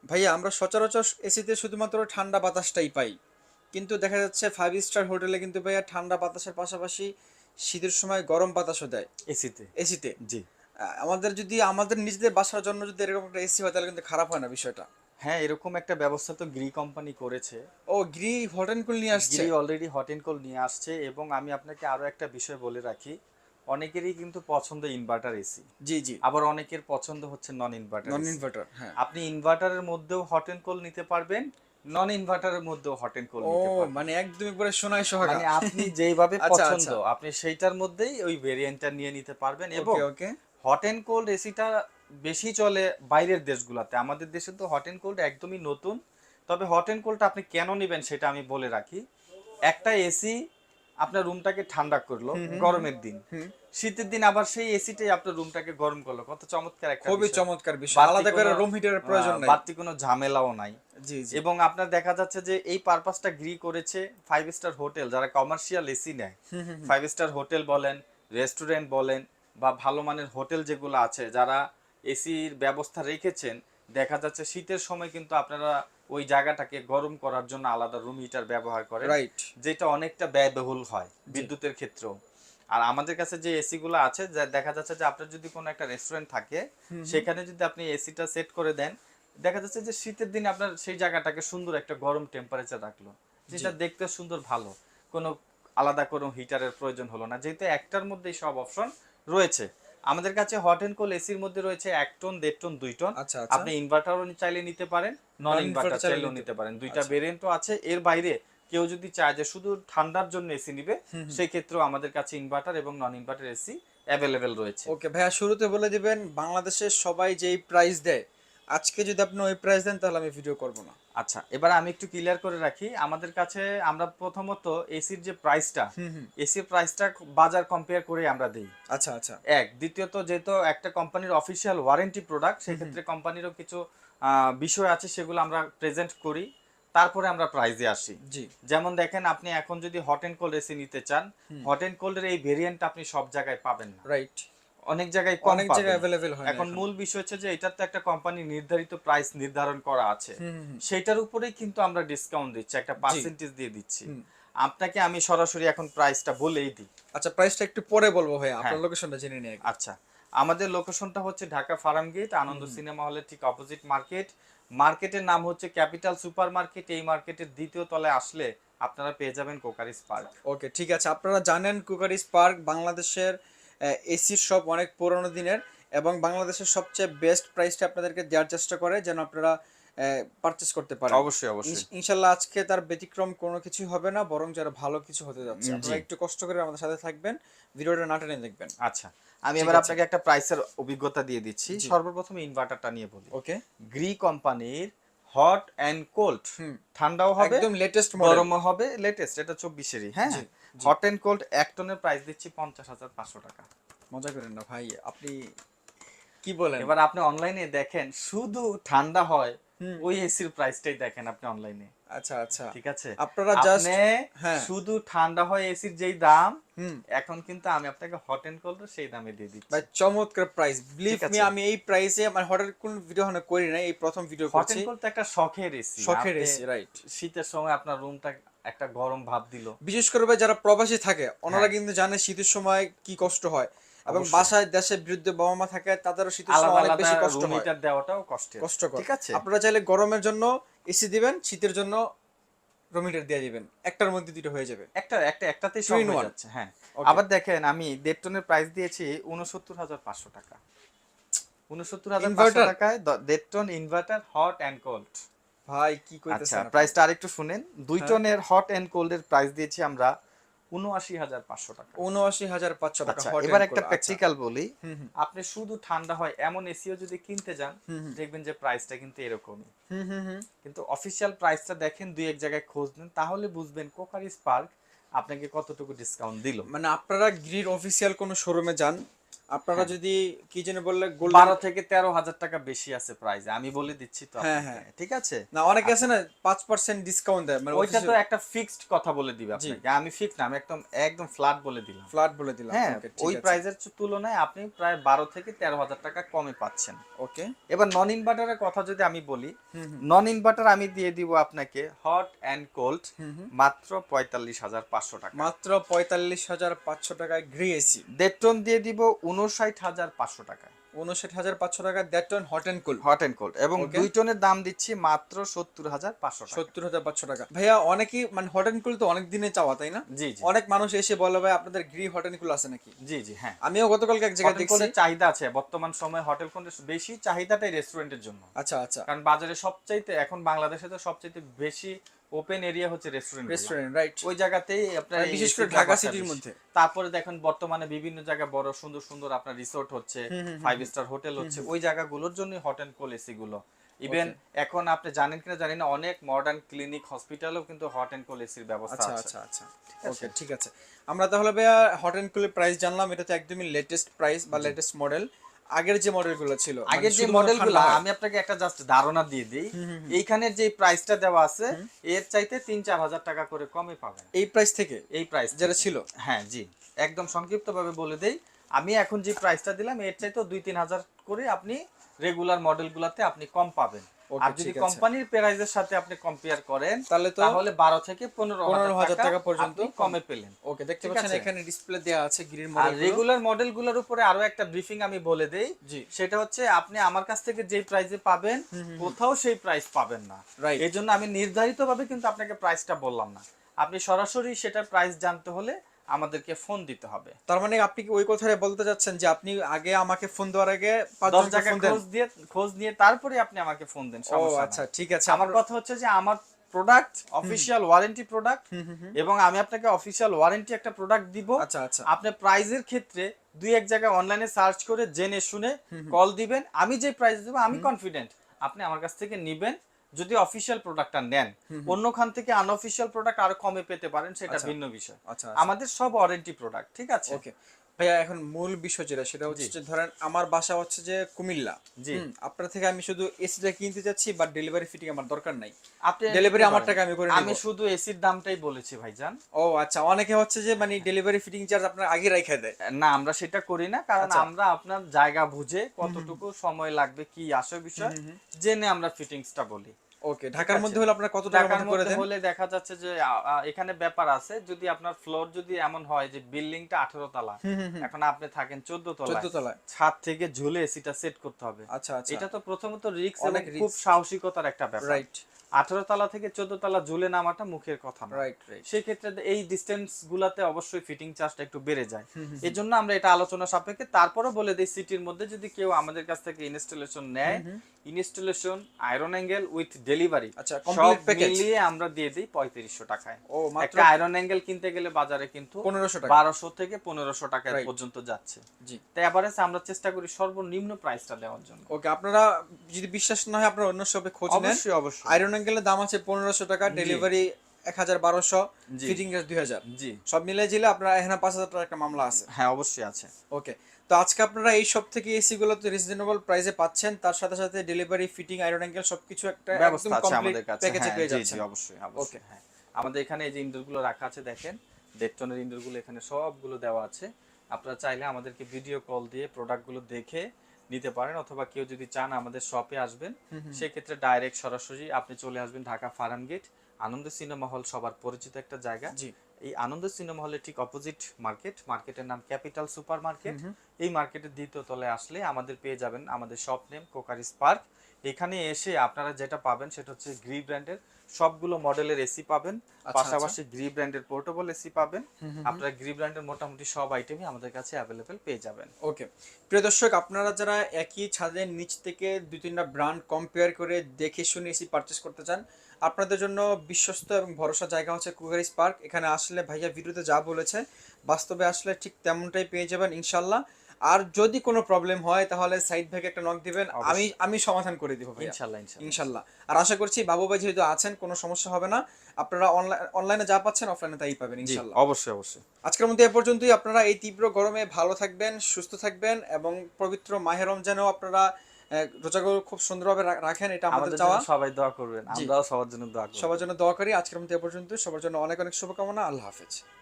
ভাইয়া আমরা সচরাচর এসিতে শুধুমাত্র ঠান্ডা বাতাসটাই পাই, কিন্তু দেখা যাচ্ছে 5 স্টার হোটেলে কিন্তু ভাইয়া ঠান্ডা বাতাসের পাশাপাশি শীতের সময় গরম বাতাসও দেয় এসিতে। এসিতে। জি। আমাদের যদি আমাদের নিজেদের বাসার জন্য যদি এরকম একটা এসি হয় তাহলে কিন্তু খারাপ হয় না বিষয়টা। হ্যাঁ, এরকম একটা ব্যবস্থা তো গ্রি কোম্পানি করেছে। ও, গ্রি হট অ্যান্ড কুল নিয়ে আসছে। Gree already hot and cold নিয়ে আসছে, এবং আমি আপনাকে আরো একটা বিষয় বলে রাখি, অনেকেরই কিন্তু পছন্দ ইনভার্টার এসি, জি জি। আবার অনেকের পছন্দ হচ্ছে নন ইনভার্টার নন এসি। ইনভার্টার, হ্যাঁ। আপনি ইনভার্টারের মধ্যেও হট এন্ড কোল্ড নিতে পারবেন, নন ইনভার্টারের মধ্যেও হট এন্ড কোল্ড ও, নিতে পারবেন। মানে একদমই পুরো সোনায় সোহাগা। মানে আপনি যেইভাবে আচ্ছা পছন্দ আচ্ছা। আপনি সেইটার মধ্যেই ওই ভেরিয়েন্টটা নিয়ে নিতে পারবেন। এবং ওকে ওকে। হট এন্ড কোল্ড এসিটা বেশি চলে বাইরের দেশগুলোতে, আমাদের দেশে তো হট এন্ড কোল্ড একদমই নতুন। তবে হট এন্ড কোল্ডটা আপনি কেন নেবেন সেটা আমি বলে রাখি। একটা এসি আপনার রুমটাকে ঠান্ডা করলো হুম হুম হুম গরমের দিন, হুম। শীতের দিন আবার সেই এসিটাই আপনার রুমটাকে গরম করলো, কত চমৎকার একটা খুবই বিষয়। চমৎকার বিষয়, বাড়তি আলাদা করে কোনো রুম হিটারের প্রয়োজন নাই। বাড়তি কোনো ঝামেলাও নাই। জি জি। এবং আপনার দেখা যাচ্ছে যে এই পারপাসটা গ্রি করেছে 5 স্টার হোটেল যারা কমার্শিয়াল এসি নেয়। হুম হুম হুম। 5 স্টার হোটেল বলেন, রেস্টুরেন্ট বলেন, বা ভালো মানের হোটেল যেগুলো আছে যারা এসির ব্যবস্থা রেখেছেন, দেখা যাচ্ছে শীতের সময় কিন্তু আপনারা ওই জায়গাটাকে গরম করার জন্য আলাদা রুম হিটার ব্যবহার করেন, রাইট। যেটা অনেকটা ব্যয়বহুল হয় জি। বিদ্যুতের ক্ষেত্রেও। আর আমাদের কাছে যে এসি গুলো আছে, যা দেখা যাচ্ছে যে আপনার যদি কোনো একটা রেস্টুরেন্ট থাকে, হুম হুম। সেখানে যদি আপনি এসিটা সেট করে দেন, দেখা যাচ্ছে যে শীতের দিনে আপনার সেই জায়গাটাকে সুন্দর একটা গরম টেম্পারেচার রাখলো, জি। যেটা দেখতে সুন্দর ভালো। কোনো আলাদা কোনো হিটারের প্রয়োজন হলো না, যেহেতু একটার মধ্যেই সব অপশন রয়েছে। আমাদের কাছে হট এন্ড কোল্ড এসির মধ্যে রয়েছে 1 টন, 1.5 টন, 2 টন। আচ্ছা আচ্ছা। আপনি ইনভার্টারও চাইলে নিতে পারেন, নন নন ইনভার্টার ইনভার্টার চাইলে চাইলেও নিতে নিতে পারেন, দুইটা আচ্ছা। ভেরিয়েন্টও আছে। এর বাইরে কেউ যদি চায় যে শুধু ঠান্ডার জন্য এসি নিবে, হুম হুম। সেই ক্ষেত্রেও আমাদের কাছে ইনভার্টার এবং নন ইনভার্টার এসি অ্যাভেলেবেল রয়েছে। ওকে ভাইয়া, শুরুতে বলে দিবেন বাংলাদেশের সবাই যেই প্রাইস দেয়, আজকে যদি আপনি ওই প্রাইস দেন তাহলে আমি ভিডিও করব না। আচ্ছা, এবার আমি একটু ক্লিয়ার করে রাখি, আমাদের কাছে আমরা প্রথমত এসির যে প্রাইসটা, হুম হুম। এসির প্রাইসটা বাজার কম্পেয়ার করে আমরা দিই। আচ্ছা আচ্ছা। দ্বিতীয়ত, যেহেতু একটা কোম্পানির অফিসিয়াল ওয়ারেন্টি প্রোডাক্ট, হুম হুম। সেক্ষেত্রে কোম্পানিরও কিছু বিষয় আছে, সেগুলো আমরা প্রেজেন্ট করি, তারপরে আমরা প্রাইজে আসি। জি। যেমন দেখেন, আপনি এখন যদি হট এন্ড কোল্ড এসি নিতে চান, হুম। হট এন্ড কোল্ডের এই ভেরিয়েন্টটা আপনি সব জায়গায় পাবেন না, রাইট। অনেক জায়গায় কম অনেক জায়গায় পাবেন। অ্যাভেলেবেল হয় না এখন এখন। মূল বিষয় হচ্ছে যে এটার তো একটা কোম্পানি নির্ধারিত প্রাইস নির্ধারণ করা আছে, হুম হুম হুম। সেটার উপরেই কিন্তু আমরা ডিসকাউন্ট দিচ্ছি, একটা জি। পার্সেন্টেজ দিয়ে দিচ্ছি। হুম। আপনাকে আমি সরাসরি এখন প্রাইসটা বলেই দিই। আচ্ছা, প্রাইসটা একটু পরে বলবো ভাইয়া, হ্যাঁ, আপনার লোকেশনটা জেনে নিই আগে। আচ্ছা। আমাদের লোকেশনটা হচ্ছে ঢাকা ফার্ম গেট, হুম আনন্দ হুম। সিনেমা হলের ঠিক অপোজিট মার্কেট। মার্কেটের নাম হচ্ছে ক্যাপিটাল সুপার মার্কেট। এই মার্কেটের দ্বিতীয় তলায় আসলে আপনারা পেয়ে যাবেন কোকারিস পার্ক। ওকে ঠিক আছে, আপনারা জানেন কুকারিস পার্ক বাংলাদেশের এসির শপ, অনেক পুরনো দিনের, এবং বাংলাদেশের সবচেয়ে বেস্ট প্রাইসটা আপনাদেরকে দেওয়ার চেষ্টা করে যেন আপনারা পারচেস করতে পারেন। অবশ্যই অবশ্যই। ইনশাল্লাহ আজকে তার ব্যতিক্রম কোনো কিছুই হবে না, বরং যারা ভালো কিছু হতে যাচ্ছে। আপনারা জি। একটু কষ্ট করে আমাদের সাথে থাকবেন, ভিডিওটা না টেনে দেখবেন। আচ্ছা, আমি ঠিক এবার আছে। আপনাকে একটা প্রাইসের অভিজ্ঞতা দিয়ে দিচ্ছি। জি। সর্বপ্রথম ইনভার্টারটা নিয়ে বলি। ওকে। গ্রি কোম্পানির হট অ্যান্ড কোল্ড, হুম। ঠান্ডাও হবে একদম লেটেস্ট মডেল। গরমও হবে, লেটেস্ট, এটা 24-এরই। হ্যাঁ, জি জি। হট অ্যান্ড কোল্ড 1 টনের প্রাইস দিচ্ছি 50,500 টাকা। মজা করেন না ভাই, আপনি কি বলেন? এবার আপনি অনলাইনে দেখেন, শুধু ঠান্ডা হয় হুম। ওই এসির প্রাইসটাই দেখেন আপনি অনলাইনে। আচ্ছা আচ্ছা। ঠিক আছে, আপনারা জাস্ট, আপনি হ্যাঁ। শুধু ঠান্ডা হয় এসির যেই দাম, হুম। এখন কিন্তু আমি আপনাকে হট এন্ড কোল্ড সেই দামে দিয়ে দিচ্ছি। ভাই চমৎকার প্রাইস, বিলিভ ঠিক মি, আছে, আমি এই প্রাইসে মানে হঠাৎ কোন ভিডিও হনে করি না, এই প্রথম ভিডিও হট করছি। এন্ড কোল্ড তো একটা শখের এসি। শখের আপনি এসি, রাইট। শীতের সময় আপনার রুমটা একটা গরম ভাব দিল। বিশেষ করে ভাই যারা প্রবাসী থাকে ওনারা হ্যাঁ, কিন্তু জানে শীতের সময় কি কষ্ট হয়, এবং অবশ্যই। বাসায় দেশের বিরুদ্ধে বাবা মা থাকে, তাদেরও শীতের সময় আলাদা অনেক আলাদা বেশি কষ্ট রুম হয়, হিটার দেওয়াটাও কষ্টের। কষ্টকর। ঠিক আছে, আপনারা চাইলে গরমের জন্য এসি দিবেন, শীতের জন্য রুম হিটার দিয়ে দিবেন, একটার মধ্যে দুটো হয়ে যাবে। একটাতেই টু সব ইন হয়ে ওয়ান। যাচ্ছে। হ্যাঁ, ওকে। আবার দেখেন, আমি 1.5 টনের প্রাইস দিয়েছি 69,500 টাকা। 69,500 ইনভার্টার। টাকায় 1.5 ton inverter hot and cold. ভাই কি আচ্ছা, কইতেছেন আপনি? প্রাইসটা আরেকটু শুনেন। 2 হ্যাঁ। টনের হট অ্যান্ড কোল্ড এর প্রাইস দিয়েছি আমরা ৭৯,৫০০ টাকা। ৭৯,৫০০ টাকা আচ্ছা, হট এবার এন্ড একটা কোল্ড, আচ্ছা। প্র্যাকটিক্যাল বলি। হুম হুম আপনি শুধু ঠান্ডা হয় এমন এসিও যদি কিনতে যান, হুম হুম দেখবেন যে প্রাইসটা কিন্তু এরকমই। হুম হুম হুম। কিন্তু অফিসিয়াল প্রাইসটা দেখেন, দুই এক জায়গায় খোঁজ নেন, তাহলে বুঝবেন কোকারিস পার্ক আপনাকে কতটুকু ডিসকাউন্ট দিল। মানে আপনারা গ্রির অফিসিয়াল কোনো শোরুমে যান, আপনারা যদি কি যেন বললে 12 থেকে 13,000 টাকা বেশি আছে প্রাইস, আমি বলে দিচ্ছি তো আপনাকে, ঠিক আছে? না অনেকে আছে না 5% ডিসকাউন্ট দেয়, মানে ওইটা তো একটা ফিক্সড কথা বলে দিবে আপনাকে, আমি ফিক্স না, আমি একদম একদম ফ্ল্যাট বলে দিলাম। ফ্ল্যাট বলে দিলাম। হ্যাঁ, ওকে, ওই ঠিক আছে। প্রাইসের তুলনায় আপনি প্রায় 12 থেকে 13,000 টাকা কমে পাচ্ছেন। ওকে, এবার নন ইনভার্টারের কথা যদি আমি বলি, নন ইনভার্টার আমি দিয়ে দিব আপনাকে হট অ্যান্ড কোল্ড মাত্র 45,500 টাকা। মাত্র 45,500 টাকায় গ্রি এসি। ডেটন দিয়ে দিব 59,500 টাকা। 59,500 টাকা that ton hot and cool. Hot and cold, এবং 2 টনের দাম দিচ্ছি মাত্র 70,500 টাকা। 70,500 টাকা। ভাইয়া অনেকেই মানে হট এন্ড কুল তো অনেক দিনে চাওয়া, তাই না? জি জি অনেক মানুষ এসে বলে ভাই আপনাদের গ্রি হট এন্ড কুল আছে নাকি? জি জি হ্যাঁ, আমিও গতকালকে এক জায়গায় হোটেল দেখছি। কোল্ডের চাহিদা আছে বর্তমান সময়ে, হোটেল কোল্ডের বেশি চাহিদাটাই রেস্টুরেন্টের জন্য। আচ্ছা আচ্ছা, কারণ বাজারে সবচাইতে এখন বাংলাদেশে তো সবচাইতে বেশি ওপেন এরিয়া হচ্ছে রেস্টুরেন্ট, রাইট। ওই জায়গাতেই আপনার বিশেষ করে ঢাকা সিটির মধ্যে। তারপরে দেখেন বর্তমানে বিভিন্ন জায়গায় বড় সুন্দর সুন্দর আপনার রিসোর্ট হচ্ছে, 5 স্টার হোটেল হচ্ছে, ওই জায়গাগুলোর জন্য হট এন্ড কোল্ড এসি গুলো। ইভেন এখন আপনি জানেন কিনা জানি না, অনেক মডার্ন ক্লিনিক হসপিটালেও কিন্তু হট এন্ড কোল্ড এসির ব্যবস্থা আচ্ছা আছে। আচ্ছা আচ্ছা, ওকে ঠিক আছে। আমরা তাহলে ভাইয়া হট এন্ড কুলের প্রাইস জানলাম, এটা তো একদমই লেটেস্ট প্রাইস বা লেটেস্ট মডেল। আগের যে মডেলগুলো ছিল, আগের যে মডেলগুলো, আমি আপনাকে একটা জাস্ট ধারণা দিয়ে দিই, এইখানের যে প্রাইসটা দেওয়া আছে এর চাইতে 3-4 হাজার টাকা করে কমে পাবেন এই প্রাইস থেকে, এই প্রাইস যেটা ছিল। হ্যাঁ জি, একদম সংক্ষিপ্তভাবে বলে দেই, আমি এখন যে প্রাইসটা দিলাম এর চাইতে 2-3 হাজার করে আপনি রেগুলার মডেলগুলোতে আপনি কম পাবেন। আর যদি কোম্পানির প্রাইসের সাথে আপনি কম্পেয়ার করেন তাহলে 12 থেকে 15,000 টাকা পর্যন্ত কমে পেলেন। ওকে, দেখতে পাচ্ছেন এখানে ডিসপ্লে দেয়া আছে গ্রিন মডেল। আর রেগুলার মডেলগুলোর উপরে আরো একটা ব্রিফিং আমি বলে দেই, সেটা হচ্ছে আপনি আমার কাছ থেকে যে প্রাইসে পাবেন কোথাও সেই প্রাইস পাবেন না। এইজন্য আমি নির্ধারিতভাবে কিন্তু আপনাকে প্রাইসটা বললাম না, আপনি সরাসরি সেটা প্রাইস জানতে হলে আমাদেরকে ফোন দিতে হবে। তার মানে আপনি কি ওই কথাটা বলতে যাচ্ছেন যে আপনি আগে আমাকে ফোন দেওয়ার আগে 10 জায়গায় খোঁজ নিয়ে তারপরে আপনি আমাকে ফোন দেন, সমস্যা নাই। আচ্ছা ঠিক আছে। আমার কথা হচ্ছে যে আমার প্রোডাক্ট অফিশিয়াল ওয়ারেন্টি প্রোডাক্ট, এবং আমি আপনাকে অফিশিয়াল ওয়ারেন্টি একটা প্রোডাক্ট দিব। আচ্ছা আচ্ছা, আপনি প্রাইজের ক্ষেত্রে 2-1 জায়গায় অনলাইনে সার্চ করে জেনে শুনে কল দিবেন, আমি যে প্রাইস দেব আমি কনফিডেন্ট আপনি আমার কাছ থেকে নেবেন। যদি অফিশিয়াল প্রোডাক্টটা নেন, অন্য খান থেকে আনঅফিশিয়াল প্রোডাক্ট আরো কমে পেতে পারেন, সেটা ভিন্ন বিষয়। আচ্ছা, আমাদের সব ওয়ারেন্টি প্রোডাক্ট, ঠিক আছে? ওকে ভাইয়া, এখন মূল বিষয় যেটা সেটা হচ্ছে যে ধরেন আমার বাসা হচ্ছে যে কুমিল্লা, আপনার থেকে আমি শুধু এসিটা কিনতে যাচ্ছি, বাট ডেলিভারি ফিটিং আমার দরকার নাই, আপনি ডেলিভারি আমার টাকা আমি করে নেব। আমি শুধু এসির দামটাই বলেছি ভাইজান। আচ্ছা, অনেকে হচ্ছে যে মানে ডেলিভারি ফিটিং চার্জ আপনার আগে রাখা দেয়। না, আমরা সেটা করি না, কারণ আমরা আপনার জায়গা বুঝে কতটুকু সময় লাগবে কি আসে বিষয় জেনে আমরা ফিটিংসটা বলি। ওকে, ঢাকার মধ্যে হলে আপনারা কত টাকা মধ্যে করে দেন? হলে দেখা যাচ্ছে যে এখানে ব্যাপার আছে, যদি আপনার ফ্লোর যদি এমন হয় যে বিল্ডিংটা 18 তলা, এখন আপনি থাকেন 14 তলায়, ছাদ থেকে ঝুলে এসিটা সেট করতে হবে। আচ্ছা আচ্ছা, এটা তো প্রথমত রিস্ক এবং খুব সাহসিকতার একটা ব্যাপার। রাইট, 18 তলা থেকে 14 তলা ঝুলে নামাটা মুখের কথা না। রাইট, সেই ক্ষেত্রে এই ডিসটেন্স গুলাতে অবশ্যই ফিটিং চার্জটা একটু বেড়ে যায়। এজন্য আমরা এটা আলোচনা সাপেক্ষে তারপরও বলে দেই, সিটির মধ্যে যদি কেউ আমাদের কাছ থেকে ইনস্টলেশন নেয়, installation, iron angle with delivery, আচ্ছা কমপ্লিট প্যাকেজ মিলিয়ে আমরা দিয়ে দেই 3500 টাকায়। একটা আয়রন অ্যাঙ্গেল কিনতে গেলে বাজারে কিন্তু 1500 টাকা, 1200 থেকে 1500 টাকা পর্যন্ত যাচ্ছে। জি, তাই এভারেজ আমরা চেষ্টা করি সর্বনিম্ন প্রাইসটা দেওয়ার জন্য। ওকে, আপনারা যদি বিশ্বাস না হয় আপনারা অন্য শপে খোঁজ নেন। অবশ্যই আয়রন অ্যাঙ্গেলের দাম আছে 1500 টাকা, ডেলিভারি 1200, ফিটিং চার্জ 2000। জি, সব মিলিয়ে দিলে আপনারা এখানে 5000 টাকা একটা মামলা আছে। হ্যাঁ অবশ্যই আছে। ওকে, তো আজকে আপনারা এই সব থেকে এসি গুলো তো রিজনেবল প্রাইসে পাচ্ছেন, তার সাথে সাথে ডেলিভারি, ফিটিং, আয়রন অ্যাঙ্গেল সবকিছু একটা ব্যবস্থা আছে আমাদের কাছে, প্যাকেজে পেয়ে যাচ্ছেন। জি অবশ্যই অবশ্যই। হ্যাঁ, আমাদের এখানে এই যে ইনডোর গুলো রাখা আছে, দেখেন ডেটনের ইনডোর গুলো এখানে সবগুলো দেওয়া আছে। আপনারা চাইলে আমাদেরকে ভিডিও কল দিয়ে প্রোডাক্ট গুলো দেখে নিতে পারেন, অথবা কেউ যদি চান আমাদের শপে আসবেন, সেই ক্ষেত্রে ডাইরেক্ট সরাসরি আপনি চলে আসবেন ঢাকা ফার্মগেট, আনন্দ সিনেমা হল সবার পরিচিত একটা জায়গা। জি, এই আনন্দ সিনেমা হলের ঠিক অপোজিট মার্কেটের নাম ক্যাপিটাল সুপার মার্কেট। এই মার্কেটের দ্বিতীয় তলায় আসলে আমাদের পেয়ে যাবেন আমাদের শপ নেম কোকারিস পার্ক। এখানে এসে আপনারা যেটা পাবেন সেটা হচ্ছে গ্রি ব্র্যান্ডের সবগুলো মডেলের এসি পাবেন, পাশাপাশি গ্রি ব্র্যান্ডের পোর্টেবল এসি পাবেন। আপনারা গ্রি ব্র্যান্ডের মোটামুটি সব আইটেমই আমাদের কাছে অ্যাভেলেবেল পেয়ে যাবেন। ওকে, প্রিয় দর্শক, আপনারা যারা একই ছাদের নিচ থেকে 2-3টা ব্র্যান্ড কম্পেয়ার করে দেখে শুনে এসি পারচেজ করতে চান, আপনাদের জন্য বিশ্বস্ত এবং ভরসা জায়গা হচ্ছে কোকারিস পার্ক। এখানে আসলে ভাইয়া ভিডিওতে যা বলেছে বাস্তবে আসলে ঠিক তেমনটাই পেয়ে যাবেন ইনশাল্লাহ। আর যদি কোনো প্রবলেম হয় তাহলে সাইদ ভাইকে একটা নক দিবেন, আমি সমাধান করে দিব ভাই ইনশাল্লাহ ইনশাল্লাহ। আর আশা করছি বাবু ভাই যেহেতু আছেন কোনো সমস্যা হবে না, আপনারা অনলাইনে যা পাচ্ছেন অফলাইনে তাই পাবেন জি ইনশাল্লাহ। অবশ্যই অবশ্যই। আজকের মধ্যে এ পর্যন্তই। আপনারা এই তীব্র গরমে ভালো থাকবেন, সুস্থ থাকবেন এবং পবিত্র মাহে রমজানেও আপনারা রোজাগুলো খুব সুন্দরভাবে রাখেন, এটা আমাদের আমাদের চাওয়া। জন্য সবাই দোয়া করবেন, জি, আমরাও সবার জন্য দোয়া করব। সবার জন্য দোয়া করি। আজকের মধ্যে এ পর্যন্ত, সবার জন্য অনেক অনেক শুভকামনা। আল্লাহ হাফেজ।